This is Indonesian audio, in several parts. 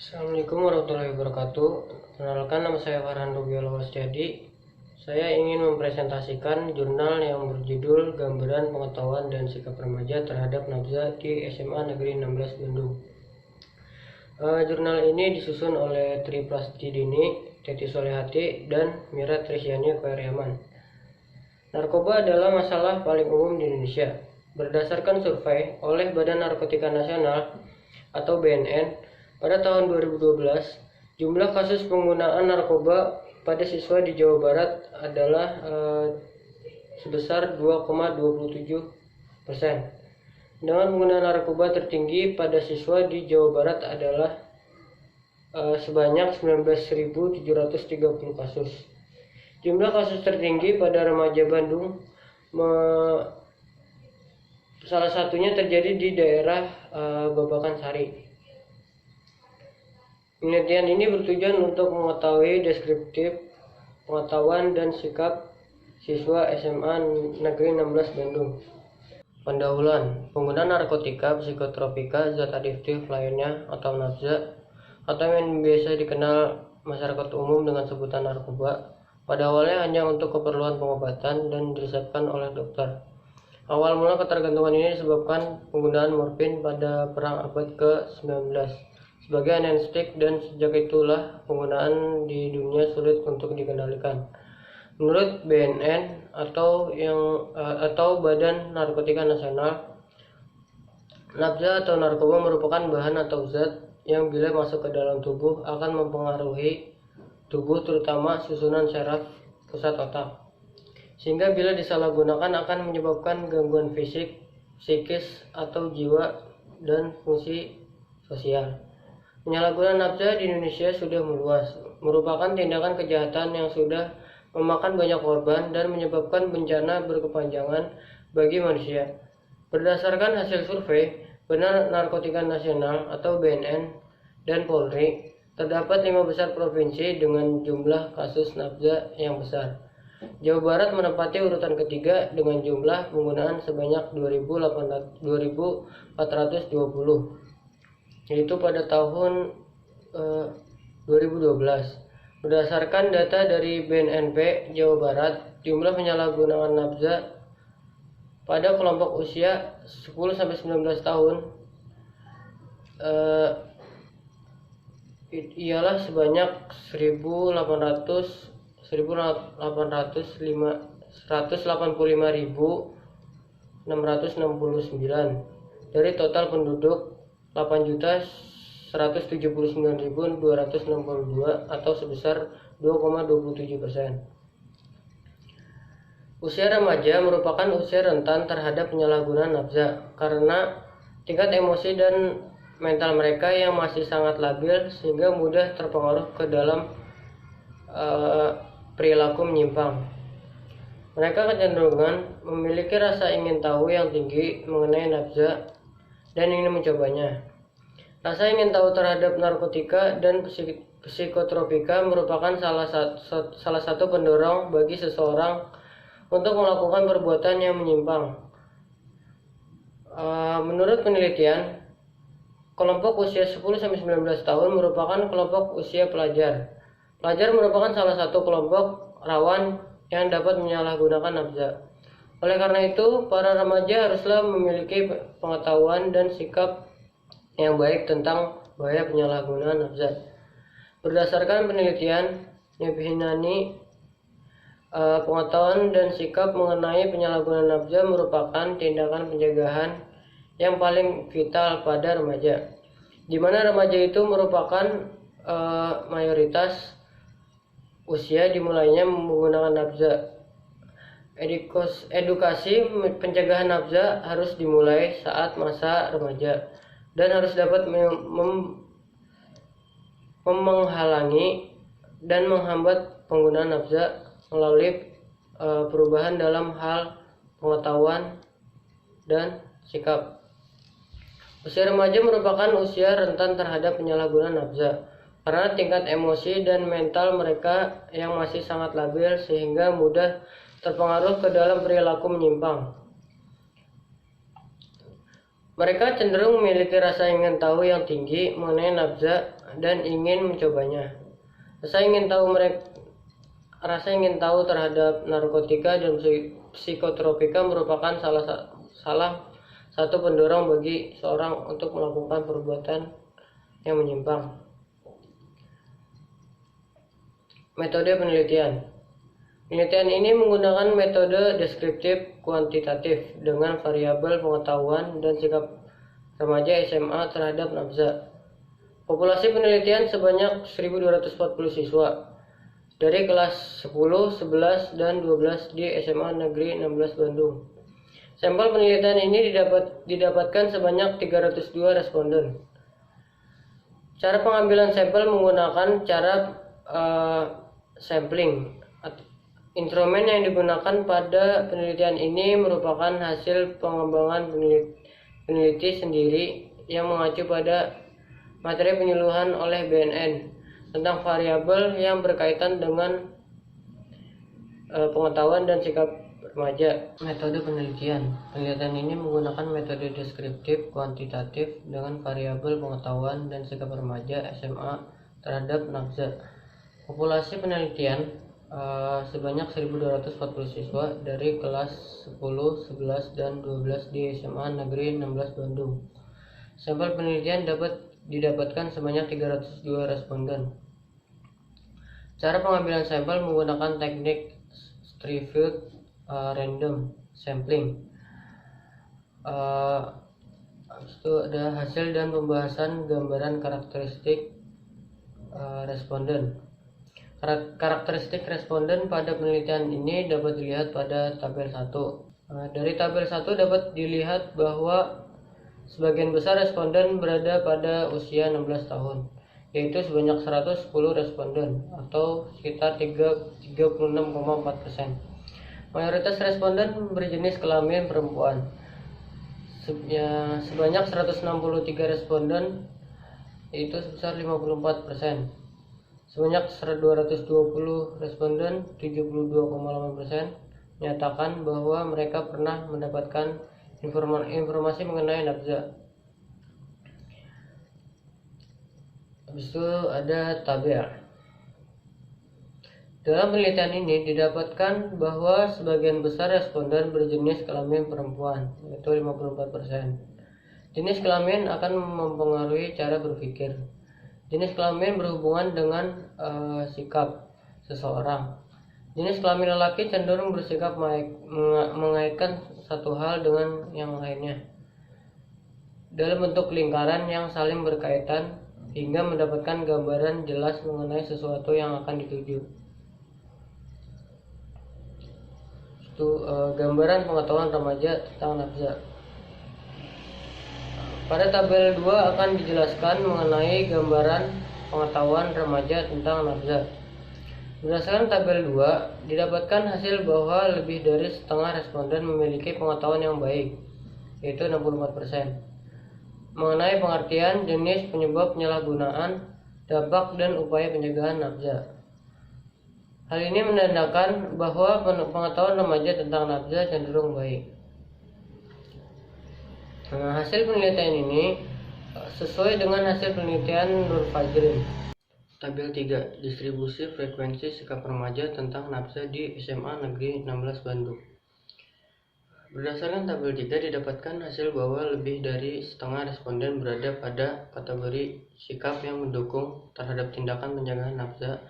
Assalamualaikum warahmatullahi wabarakatuh. Perkenalkan, nama saya Farhan Rubiolo Wastiadi. Saya ingin mempresentasikan jurnal yang berjudul Gambaran Pengetahuan dan Sikap Remaja Terhadap Nafza di SMA Negeri 16 Bandung. Jurnal ini disusun oleh Tri Plastidini, Teti Solehati, dan Mira Trisyani Koeriaman. Narkoba adalah masalah paling umum di Indonesia. Berdasarkan survei oleh Badan Narkotika Nasional atau BNN, pada tahun 2012, jumlah kasus penggunaan narkoba pada siswa di Jawa Barat adalah sebesar 2,27%. Dengan penggunaan narkoba tertinggi pada siswa di Jawa Barat adalah sebanyak 19.730 kasus. Jumlah kasus tertinggi pada remaja Bandung salah satunya terjadi di daerah Babakan Sari. Penelitian ini bertujuan untuk mengetahui deskriptif pengetahuan dan sikap siswa SMA Negeri 16 Bandung. Pendahuluan, penggunaan narkotika, psikotropika, zat adiktif lainnya atau nafza, atau yang biasa dikenal masyarakat umum dengan sebutan narkoba, pada awalnya hanya untuk keperluan pengobatan dan diresepkan oleh dokter. Awal mula ketergantungan ini disebabkan penggunaan morfin pada perang abad ke-19 sebagai anestetik, dan sejak itulah penggunaan di dunia sulit untuk dikendalikan. Menurut BNN atau Badan Narkotika Nasional, nafza atau narkoba merupakan bahan atau zat yang bila masuk ke dalam tubuh akan mempengaruhi tubuh, terutama susunan saraf pusat otak, sehingga bila disalahgunakan akan menyebabkan gangguan fisik, psikis, atau jiwa dan fungsi sosial. Penyalahgunaan nafza di Indonesia sudah meluas, merupakan tindakan kejahatan yang sudah memakan banyak korban dan menyebabkan bencana berkepanjangan bagi manusia. Berdasarkan hasil survei Badan Narkotika Nasional atau BNN dan Polri, terdapat 5 besar provinsi dengan jumlah kasus nafza yang besar. Jawa Barat menempati urutan ketiga dengan jumlah penggunaan sebanyak 2.420, yaitu pada tahun 2012. Berdasarkan data dari BNNP Jawa Barat, jumlah penyalahgunaan nafza pada kelompok usia 10-19 tahun ialah sebanyak 185.669 dari total penduduk 8.179.262 atau sebesar 2,27%. Usia remaja merupakan usia rentan terhadap penyalahgunaan nafza karena tingkat emosi dan mental mereka yang masih sangat labil sehingga mudah terpengaruh ke dalam perilaku menyimpang. Mereka kecenderungan memiliki rasa ingin tahu yang tinggi mengenai nafza dan ingin mencobanya. Rasa ingin tahu terhadap narkotika dan psikotropika merupakan salah satu pendorong bagi seseorang untuk melakukan perbuatan yang menyimpang. Menurut penelitian, kelompok usia 10-19 tahun merupakan kelompok usia pelajar. Pelajar merupakan salah satu kelompok rawan yang dapat menyalahgunakan nafza. Oleh karena itu, para remaja haruslah memiliki pengetahuan dan sikap yang baik tentang bahaya penyalahgunaan nafza. Berdasarkan penelitian Nebhinani, pengetahuan dan sikap mengenai penyalahgunaan nafza merupakan tindakan pencegahan yang paling vital pada remaja, di mana remaja itu merupakan mayoritas usia dimulainya menggunakan nafza. Edukasi pencegahan nafza harus dimulai saat masa remaja dan harus dapat menghalangi dan menghambat penggunaan nafza melalui perubahan dalam hal pengetahuan dan sikap. Usia remaja merupakan usia rentan terhadap penyalahgunaan nafza karena tingkat emosi dan mental mereka yang masih sangat labil sehingga mudah terpengaruh ke dalam perilaku menyimpang. Mereka cenderung memiliki rasa ingin tahu yang tinggi mengenai nafza dan ingin mencobanya. Rasa ingin tahu terhadap narkotika dan psikotropika merupakan salah satu pendorong bagi seorang untuk melakukan perbuatan yang menyimpang. Metode penelitian. Penelitian ini menggunakan metode deskriptif kuantitatif dengan variabel pengetahuan dan sikap remaja SMA terhadap nafza. Populasi penelitian sebanyak 1.240 siswa dari kelas 10, 11, dan 12 di SMA Negeri 16 Bandung. Sampel penelitian ini didapatkan sebanyak 302 responden. Cara pengambilan sampel menggunakan cara sampling. Instrumen yang digunakan pada penelitian ini merupakan hasil pengembangan peneliti sendiri yang mengacu pada materi penyuluhan oleh BNN tentang variabel yang berkaitan dengan pengetahuan dan sikap remaja. Metode penelitian. Penelitian ini menggunakan metode deskriptif kuantitatif dengan variabel pengetahuan dan sikap remaja SMA terhadap nafza. Populasi penelitian sebanyak 1.240 siswa dari kelas 10, 11, dan 12 di SMA Negeri 16 Bandung. Sampel penelitian didapatkan sebanyak 302 responden. Cara pengambilan sampel menggunakan teknik Stratified random sampling. Itu ada hasil dan pembahasan gambaran karakteristik responden. Karakteristik responden pada penelitian ini dapat dilihat pada tabel 1. Dari tabel 1 dapat dilihat bahwa sebagian besar responden berada pada usia 16 tahun, yaitu sebanyak 110 responden atau sekitar 36,4%. Mayoritas responden berjenis kelamin perempuan. Sebanyak 163 responden, yaitu sebesar 54%. Sebanyak 220 responden, 72,8%, menyatakan bahwa mereka pernah mendapatkan informasi mengenai nafza. Habis itu ada tabel. Dalam penelitian ini didapatkan bahwa sebagian besar responden berjenis kelamin perempuan, yaitu 54%. Jenis kelamin akan mempengaruhi cara berpikir. Jenis kelamin berhubungan dengan sikap seseorang. Jenis kelamin lelaki cenderung bersikap mengaitkan satu hal dengan yang lainnya dalam bentuk lingkaran yang saling berkaitan hingga mendapatkan gambaran jelas mengenai sesuatu yang akan dituju. Itu gambaran pengetahuan remaja tentang nafza. Pada tabel 2 akan dijelaskan mengenai gambaran pengetahuan remaja tentang nafza. Berdasarkan tabel 2, didapatkan hasil bahwa lebih dari setengah responden memiliki pengetahuan yang baik, yaitu 64%, mengenai pengertian, jenis, penyebab penyalahgunaan, dampak, dan upaya pencegahan nafza. Hal ini menandakan bahwa pengetahuan remaja tentang nafza cenderung baik. Hasil penelitian ini sesuai dengan hasil penelitian Nur Fajrin. Tabel 3. Distribusi frekuensi sikap remaja tentang nafza di SMA Negeri 16 Bandung. Berdasarkan tabel 3 didapatkan hasil bahwa lebih dari setengah responden berada pada kategori sikap yang mendukung terhadap tindakan pencegahan nafza,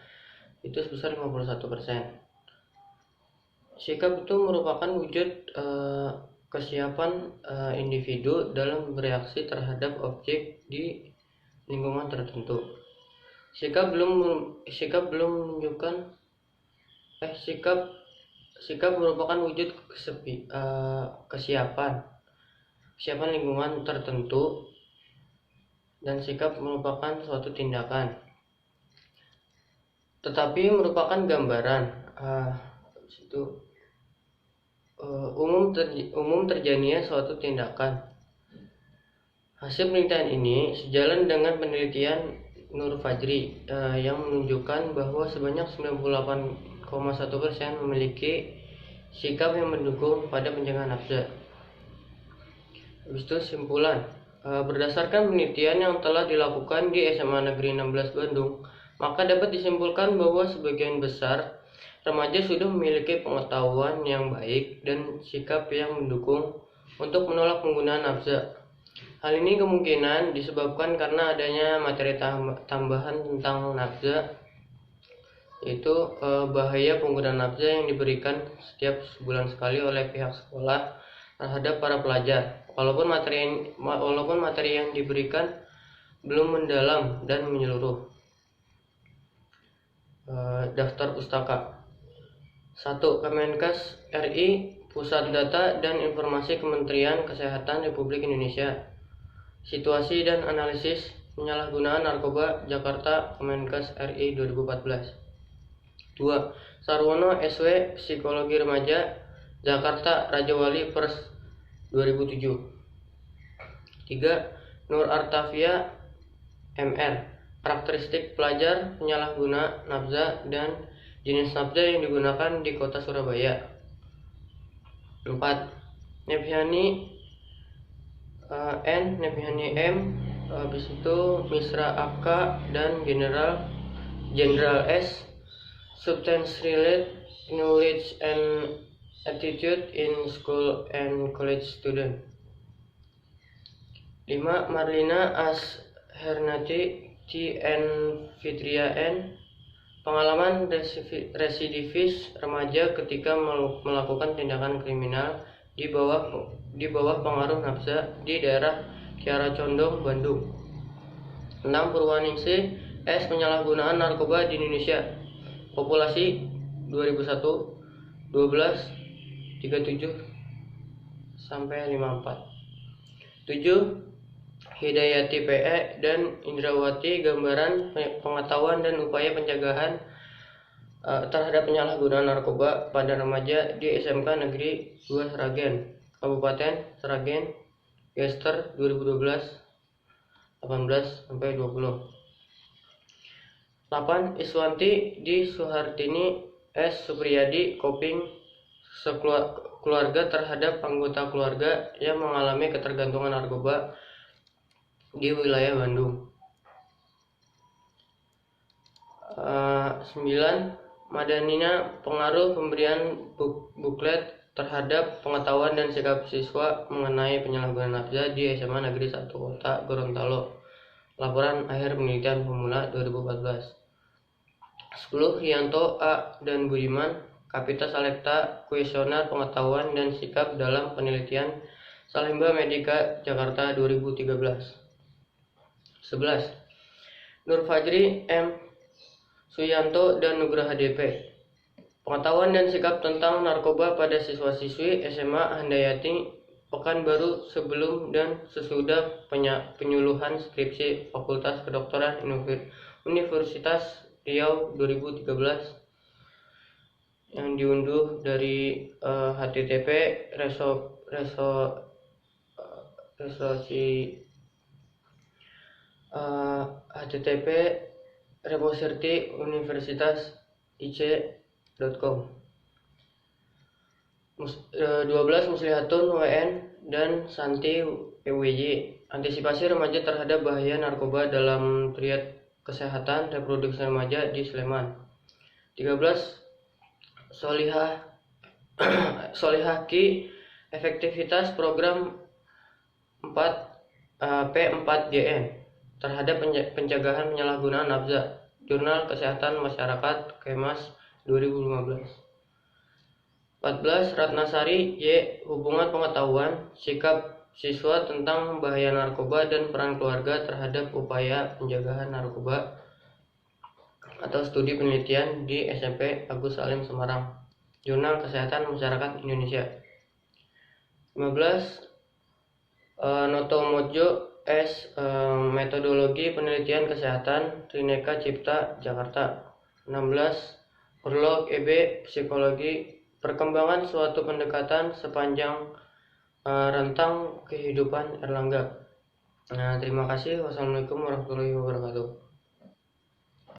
itu sebesar 51%. Sikap itu merupakan wujud kesiapan individu dalam bereaksi terhadap objek di lingkungan tertentu. Sikap merupakan wujud kesiapan lingkungan tertentu, dan sikap merupakan suatu tindakan, tetapi merupakan gambaran umum terjadinya suatu tindakan. Hasil penelitian ini sejalan dengan penelitian Nur Fajri yang menunjukkan bahwa sebanyak 98,1% memiliki sikap yang mendukung pada pencegahan nafza. Habis itu simpulan. Berdasarkan penelitian yang telah dilakukan di SMA Negeri 16 Bandung, maka dapat disimpulkan bahwa sebagian besar remaja sudah memiliki pengetahuan yang baik dan sikap yang mendukung untuk menolak penggunaan nafza. Hal ini kemungkinan disebabkan karena adanya materi tambahan tentang nafza, yaitu bahaya penggunaan nafza yang diberikan setiap sebulan sekali oleh pihak sekolah terhadap para pelajar. Walaupun materi yang diberikan belum mendalam dan menyeluruh. Daftar pustaka. 1. Kemenkes RI, Pusat Data dan Informasi Kementerian Kesehatan Republik Indonesia. Situasi dan analisis penyalahgunaan narkoba Jakarta, Kemenkes RI 2014. 2. Sarwono SW, Psikologi Remaja, Jakarta, Raja Wali Pers 2007. 3. Nur Artavia MR, Karakteristik Pelajar Penyalahguna Nafza dan Jenis Nafza yang digunakan di Kota Surabaya. 4. Nephiani Nephiani M, habis itu Misra AK dan General S, Substance Related Knowledge and Attitude in School and College Student. 5. Marlina As Hernati TN Fitria N, Pengalaman residivis remaja ketika melakukan tindakan kriminal di bawah pengaruh nafza di daerah Kiara Condong, Bandung. 6. Purwaningsih S, Penyalahgunaan narkoba di Indonesia. Populasi 2001 12 37 sampai 54. 7. Hidayati PE dan Indrawati, Gambaran pengetahuan dan upaya pencegahan terhadap penyalahgunaan narkoba pada remaja di SMK Negeri 2 Sragen, Kabupaten Sragen, Gester 2012 18 sampai 20. 8. Iswanti di Suhartini S, Supriyadi, Koping, keluarga terhadap anggota keluarga yang mengalami ketergantungan narkoba di wilayah Bandung. 9. Madanina, pengaruh pemberian buklet terhadap pengetahuan dan sikap siswa mengenai penyalahgunaan nafza di SMA Negeri 1 Kota Gorontalo. Laporan akhir penelitian pemula 2014. 10. Rianto A dan Budiman, Kapita Salekta, Kuesioner Pengetahuan dan Sikap dalam Penelitian Salemba Medika, Jakarta 2013. 11. Nur Fajri M, Suyanto dan Nugraha DP, Pengetahuan dan Sikap tentang Narkoba pada Siswa-siswi SMA Handayani, Pekanbaru sebelum dan sesudah penyuluhan skripsi Fakultas Kedokteran Universitas Riau 2013, yang diunduh dari http repository universitas.ic.com. 12. Muslihatun WN dan Santi PWJ, Antisipasi Remaja terhadap Bahaya Narkoba dalam Triad Kesehatan Reproduksi Remaja di Sleman. 13. Solihaki, Efektivitas Program 4 P4GN terhadap pencegahan penyalahgunaan nafza, Jurnal Kesehatan Masyarakat Kemas 2015. 14. Ratnasari Y, Hubungan Pengetahuan Sikap Siswa tentang Bahaya Narkoba dan Peran Keluarga terhadap Upaya Pencegahan Narkoba atau Studi Penelitian di SMP Agus Salim Semarang, Jurnal Kesehatan Masyarakat Indonesia. 15. Notomojo S, Metodologi Penelitian Kesehatan Trineka Cipta, Jakarta. 16. Urlog EB, Psikologi Perkembangan Suatu Pendekatan Sepanjang Rentang Kehidupan Erlangga. Terima kasih. Wassalamualaikum warahmatullahi wabarakatuh.